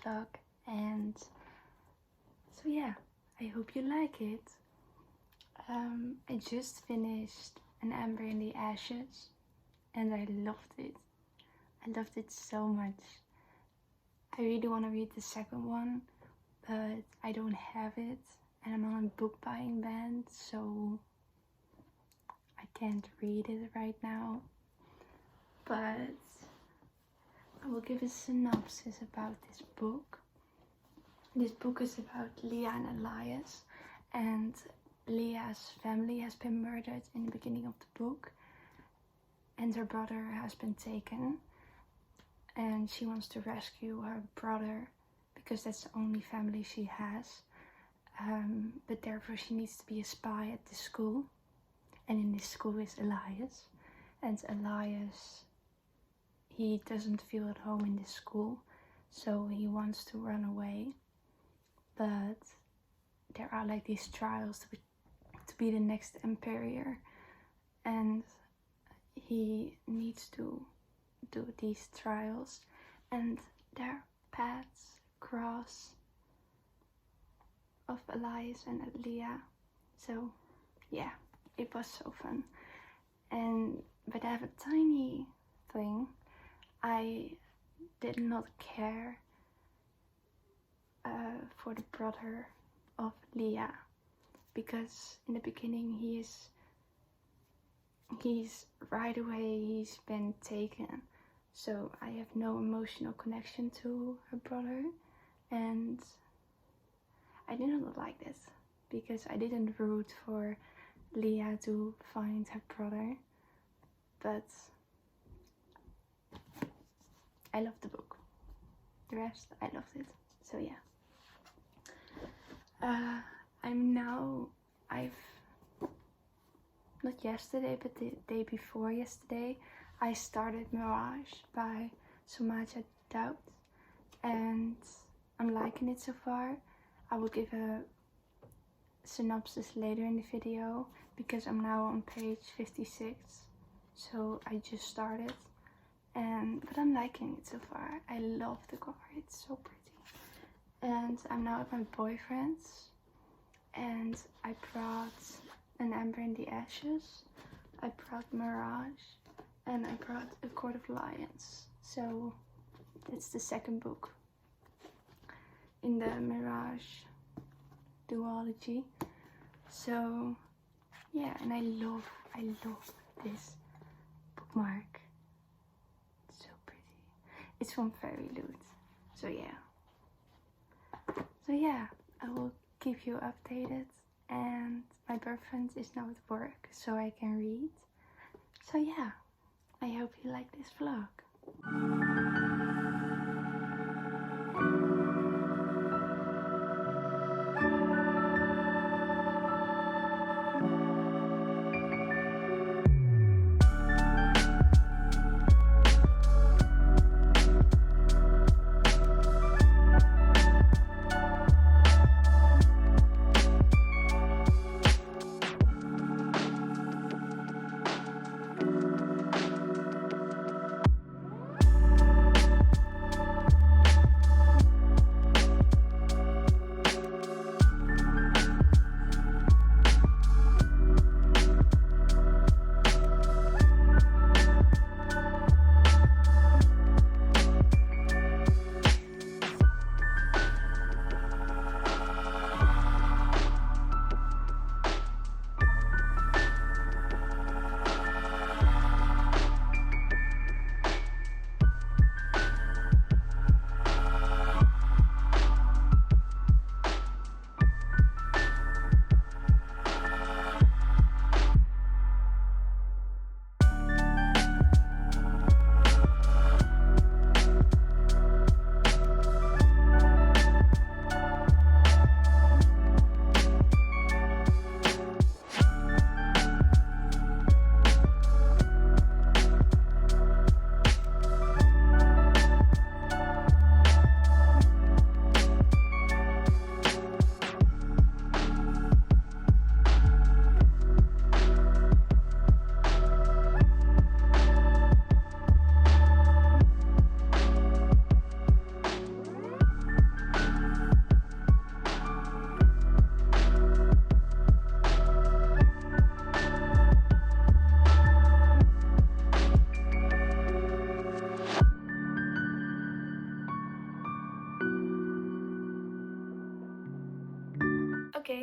vlog, and so yeah, I hope you like it. I just finished An Ember in the Ashes and I loved it. I loved it so much. I really want to read the second one, but I don't have it and I'm on a book buying ban, so I can't read it right now. But I will give a synopsis about this book. This book is about Leah and Elias, and Leah's family has been murdered in the beginning of the book, and her brother has been taken, and she wants to rescue her brother because that's the only family she has, but therefore she needs to be a spy at the school, and in this school is Elias, and Elias, he doesn't feel at home in this school, so he wants to run away. But there are like these trials to be the next emperor, and he needs to do these trials, and their paths cross of Elias and Leah. So yeah, it was so fun. But I have a tiny thing. I did not care for the brother of Leah, because in the beginning he's right away he's been taken, so I have no emotional connection to her brother, and I did not like this because I didn't root for Leah to find her brother, but I loved the book. The rest, I loved it. So yeah. Not yesterday, but the day before yesterday, I started Mirage by Somaiya Daud, and I'm liking it so far. I will give a synopsis later in the video because I'm now on page 56, so I just started, but I'm liking it so far. I love the cover, it's so pretty. And I'm now at my boyfriend's, and I brought An Ember in the Ashes, I brought Mirage, and I brought A Court of Lions. So that's the second book in the Mirage duology. So yeah, and I love this bookmark. It's so pretty. It's from Fairy Loot. So yeah, I will keep you updated, and my boyfriend is now at work so I can read. So yeah, I hope you like this vlog.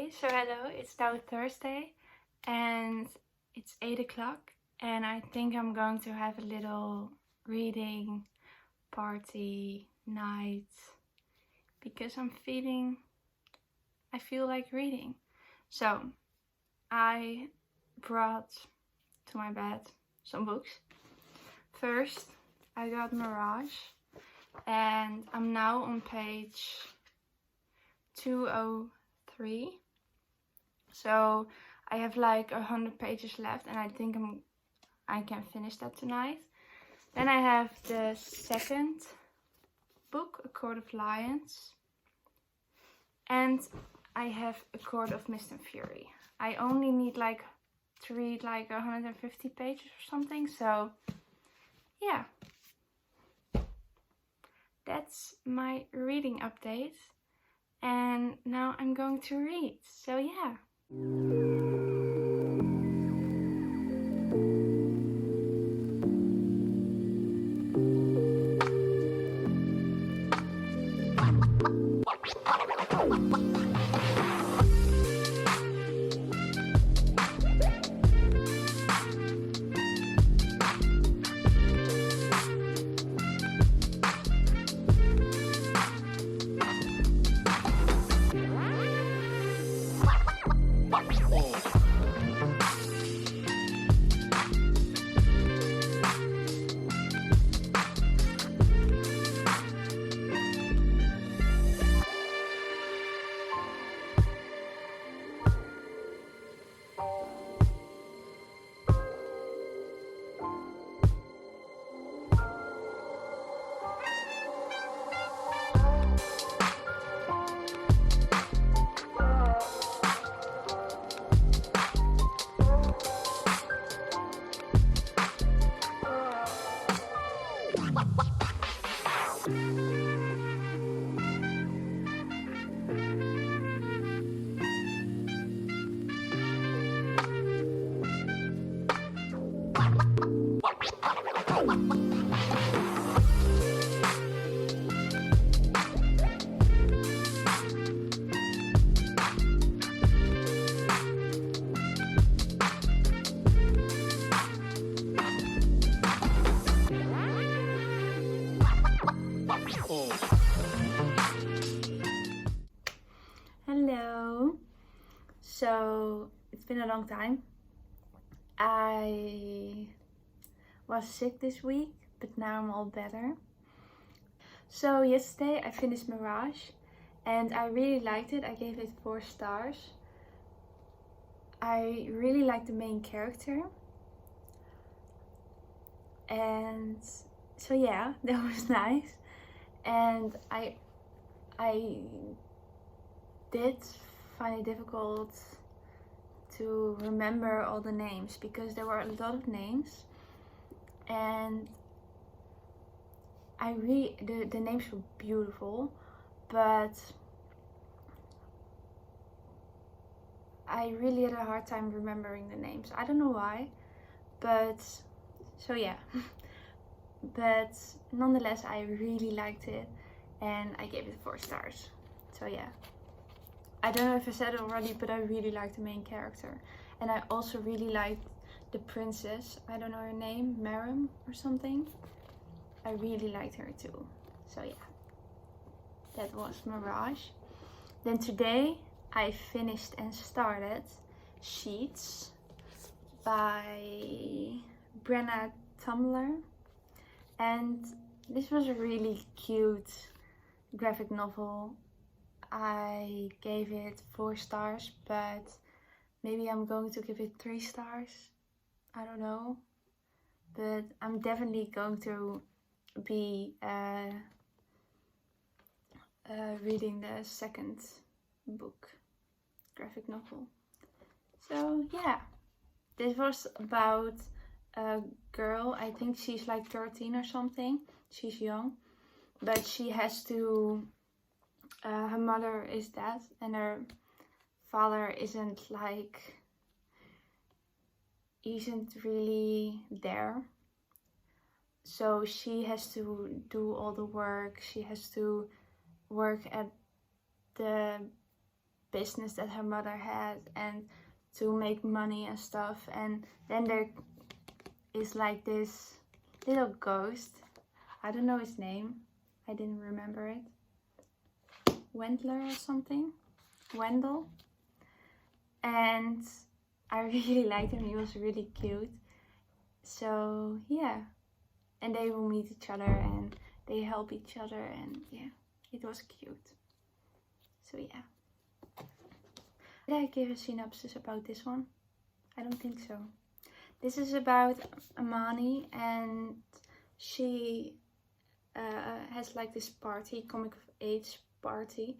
Okay, so hello, it's now Thursday and it's 8 o'clock and I think I'm going to have a little reading party night because I feel like reading. So I brought to my bed some books. First I got Mirage and I'm now on page 203. So I have like 100 pages left and I think I can finish that tonight. Then I have the second book, A Court of Lions, and I have A Court of Mist and Fury. I only need to read 150 pages or something, so yeah, that's my reading update. And now I'm going to read, so yeah. Hello. So it's been a long time. I was sick this week, but now I'm all better. So yesterday I finished Mirage and I really liked it. I gave it 4 stars. I really liked the main character. And so yeah, that was nice. And I did find it difficult to remember all the names because there were a lot of names, and the names were beautiful, but I really had a hard time remembering the names. I don't know why, but so yeah. But nonetheless, I really liked it and I gave it 4 stars. So yeah. I don't know if I said it already, but I really liked the main character. And I also really liked the princess. I don't know her name, Maram or something. I really liked her too. So yeah, that was Mirage. Then today I finished and started Sheets by Brenna, Thummler. And this was a really cute graphic novel. I gave it 4 stars, but maybe I'm going to give it 3 stars. I don't know. But I'm definitely going to be reading the second book, graphic novel. So yeah, this was about a girl. I think she's like 13 or something. She's young, but she has to her mother is dead and her father isn't really there, so she has to do all the work. She has to work at the business that her mother had and to make money and stuff. And then there is like this little ghost. I don't know his name. I didn't remember it. Wendler or something. Wendell. And I really liked him. He was really cute. So yeah. And they will meet each other and they help each other, and yeah, it was cute. So yeah. Did I give a synopsis about this one? I don't think so. This is about Amani, and she has like this party, coming of age party,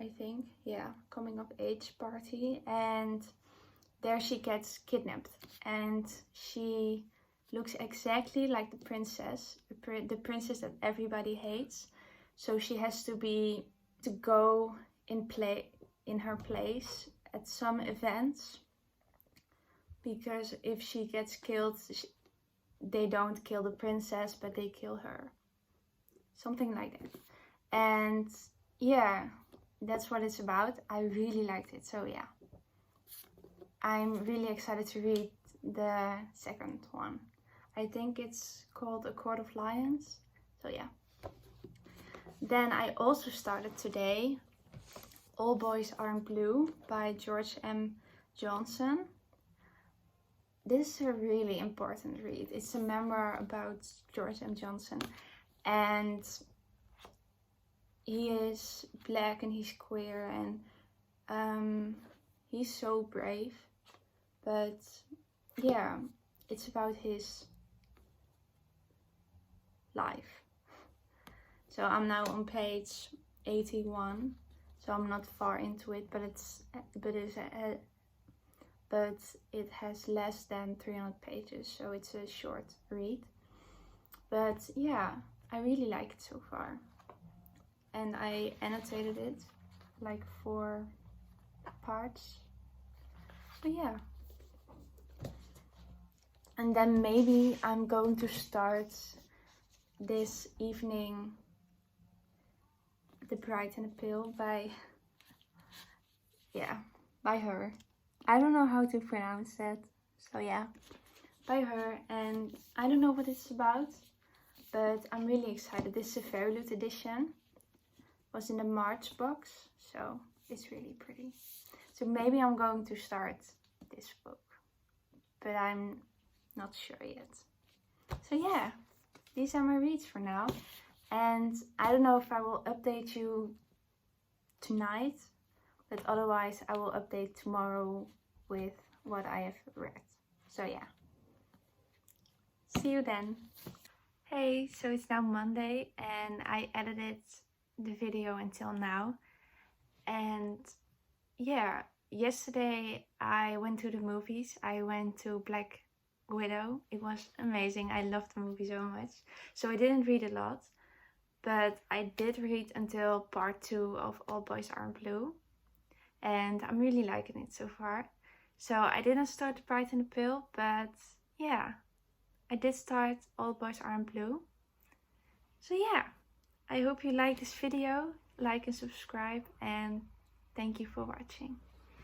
I think. Yeah, coming of age party, and there she gets kidnapped, and she looks exactly like the princess, the princess that everybody hates. So she has to go in her place at some events, because if she gets killed, they don't kill the princess, but they kill her. Something like that. And yeah, that's what it's about. I really liked it, so yeah. I'm really excited to read the second one. I think it's called A Court of Lions. So yeah. Then I also started today All Boys Aren't Blue by George M. Johnson. This is a really important read. It's a memoir about George M. Johnson. And he is black and he's queer, and he's so brave. But yeah, it's about his life. So I'm now on page 81, so I'm not far into it, but it has less than 300 pages, so it's a short read. But yeah, I really like it so far, and I annotated it like 4 parts. But yeah. And then maybe I'm going to start this evening The Bride and the Pill by her. I don't know how to pronounce that. So yeah, by her. And I don't know what it's about, but I'm really excited. This is a Verilute edition. Was in the March box, so it's really pretty. So maybe I'm going to start this book, but I'm not sure yet. So yeah, these are my reads for now, and I don't know if I will update you tonight, but otherwise I will update tomorrow with what I have read. So yeah, see you then. Hey, so it's now Monday and I edited the video until now, and yeah, yesterday I went to the movies. I went to Black Widow. It was amazing. I loved the movie so much. So I didn't read a lot, but I did read until part 2 of All Boys Aren't Blue, and I'm really liking it so far. So I didn't start The Bride and the Pill, but yeah, I did start All Boys Aren't Blue. So yeah, I hope you like this video, like and subscribe, and thank you for watching.